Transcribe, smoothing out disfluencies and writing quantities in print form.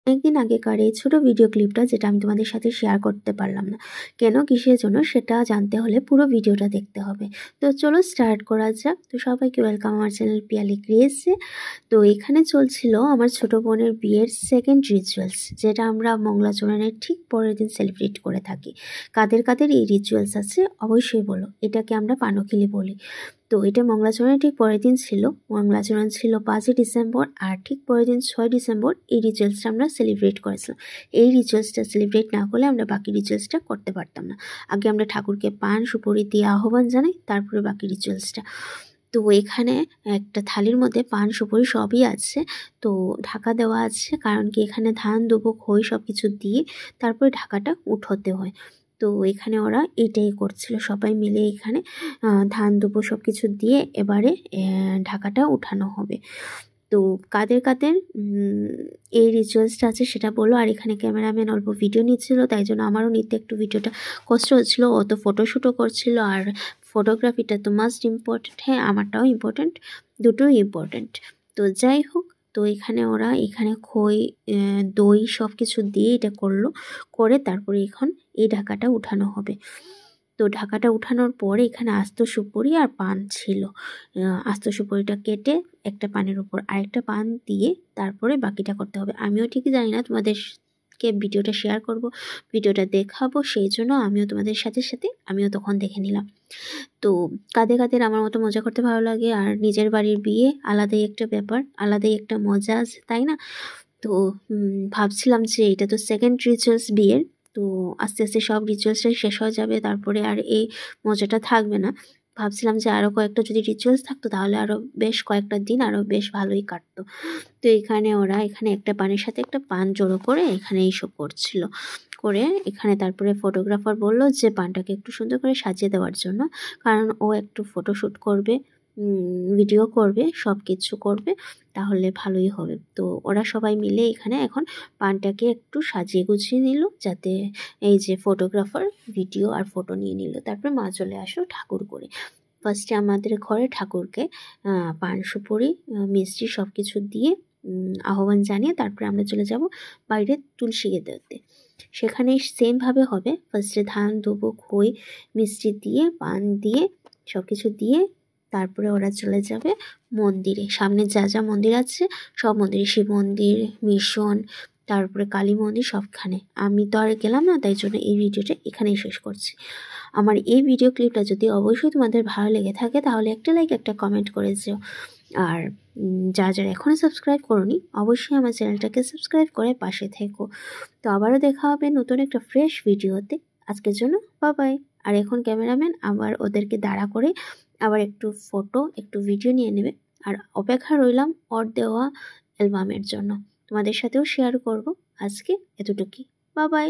একদিন আগেকার এই ছোট ভিডিও ক্লিপটা যেটা আমি তোমাদের সাথে শেয়ার করতে পারলাম না, কেন কিসের জন্য সেটা জানতে হলে পুরো ভিডিওটা দেখতে হবে। তো চলো স্টার্ট করা যাক। তো সবাইকে ওয়েলকাম আমার চ্যানেল পিয়ালি ক্রিয়েসে। তো এখানে চলছিল আমার ছোট বোনের বিয়ের সেকেন্ড রিচুয়ালস, যেটা আমরা মঙ্গলাচরণের ঠিক পরের দিন সেলিব্রেট করে থাকি। কাদের কাদের এই রিচুয়ালস আছে অবশ্যই বলো। এটাকে আমরা পানখিলি বলি। তো এটা মঙ্গলাচরণের ঠিক পরের দিন ছিল। মঙ্গলাচরণ ছিল 5ই ডিসেম্বর, আর ঠিক পরের দিন 6 ডিসেম্বর এই রিচুয়ালসটা আমরা সেলিব্রেট করেছিলাম। এই রিচুয়ালসটা সেলিব্রেট না করলে আমরা বাকি রিচুয়ালসটা করতে পারতাম না। আগে আমরা ঠাকুরকে পান সুপুরি দিয়ে আহ্বান জানাই, তারপরে বাকি রিচুয়ালসটা। তো এখানে একটা থালির মধ্যে পান সুপুরি সবই আছে। তো ঢাকা দেওয়া আছে, কারণ কি এখানে ধান দুবো খই সব কিছু দিয়ে তারপরে ঢাকাটা উঠোতে হয়। তো এখানে ওরা এটাই করছিল সবাই মিলে। এখানে ধান দুবো সব কিছু দিয়ে এবারে ঢাকাটা উঠানো হবে। তো কাদের কাদের এই রিচুয়ালসটা আছে সেটা বলো। আর এখানে ক্যামেরাম্যান অল্প ভিডিও নিচ্ছিল, তাই জন্য আমারও নিতে একটু ভিডিওটা কষ্ট হচ্ছিলো। ও তো ফটোশ্যুটও করছিল, আর ফটোগ্রাফিটা তো মাস্ট ইম্পর্টেন্ট। হ্যাঁ, আমারটাও ইম্পর্টেন্ট, দুটোই ইম্পর্টেন্ট। তো যাই হোক, তো এখানে ওরা এখানে খই দই সব কিছু দিয়ে এটা করলো, করে তারপরে এখন এই ঢাকাটা উঠানো হবে। তো ঢাকাটা উঠানোর পরে এখানে আস্ত সুপুরি আর পান ছিল। আস্ত সুপুরিটা কেটে একটা পানের উপর আরেকটা পান দিয়ে তারপরে বাকিটা করতে হবে। আমিও ঠিকই জানি না, তোমাদেরকে ভিডিওটা শেয়ার করব, ভিডিওটা দেখাবো, সেই জন্য আমিও তোমাদের সাথে সাথে আমিও তখন দেখে নিলাম। তো কাদের কাদের আমার মতো মজা করতে ভালো লাগে, আর নিজের বাড়ির বিয়ে আলাদাই একটা ব্যাপার, আলাদাই একটা মজা আছে, তাই না? তো ভাবছিলাম যে এটা তো সেকেন্ড রিচুয়ালস বিয়ের, তো আস্তে আস্তে সব রিচুয়ালসটাই শেষ হয়ে যাবে, তারপরে আর এই মজাটা থাকবে না। ভাবছিলাম যে আরও কয়েকটা যদি রিচুয়ালস থাকতো তাহলে আরও বেশ কয়েকটা দিন আরও বেশ ভালোই কাটতো। তো এখানে ওরা এখানে একটা পানের সাথে একটা পান জড়ো করে এখানে এইসব করছিল, করে এখানে তারপরে ফটোগ্রাফার বলল যে পানটাকে একটু সুন্দর করে সাজিয়ে দেওয়ার জন্য, কারণ ও একটু ফটোশ্যুট করবে, ভিডিও করবে, সব কিছু করবে, তাহলে ভালোই হবে। তো ওরা সবাই মিলে এখানে এখন পানটাকে একটু সাজিয়ে গুছিয়ে নিল, যাতে এই যে ফটোগ্রাফার ভিডিও আর ফটো নিয়ে নিল। তারপরে মা চলে আসলো ঠাকুর করে। ফার্স্টে আমাদের ঘরে ঠাকুরকে পান সুপুরি মিষ্টি সব কিছু দিয়ে আহ্বান জানিয়ে তারপরে আমরা চলে যাব বাইরে তুলসী গেঁথে। সেখানে সেমভাবে হবে। ফার্স্টে ধান দুবো খই মিষ্টি দিয়ে পান দিয়ে সব কিছু দিয়ে তারপরে ওরা চলে যাবে মন্দিরে। সামনে যা যা মন্দির আছে সব মন্দিরে, শিব মন্দির, মিশন, তারপরে কালী মন্দির, সবখানে। আমি তো আর গেলাম না, তাই জন্য এই ভিডিওটা এখানেই শেষ করছি। আমার এই ভিডিও ক্লিপটা যদি অবশ্যই তোমাদের ভালো লেগে থাকে তাহলে একটা লাইক একটা কমেন্ট করে যেও। আর যারা এখনও সাবস্ক্রাইব করোনি অবশ্যই আমার চ্যানেলটাকে সাবস্ক্রাইব করে পাশে থেকো। তো আবারও দেখা হবে নতুন একটা ফ্রেশ ভিডিওতে। আজকের জন্য বাই। আর এখন ক্যামেরাম্যান আবার ওদেরকে দাঁড়া করে আবার একটু ফটো একটু ভিডিও নিয়ে নেবে। আর অপেক্ষা রইলাম ওর দেওয়া অ্যালবামের জন্য, তোমাদের সাথেও শেয়ার করব। আজকে এতটুকুই, বাই।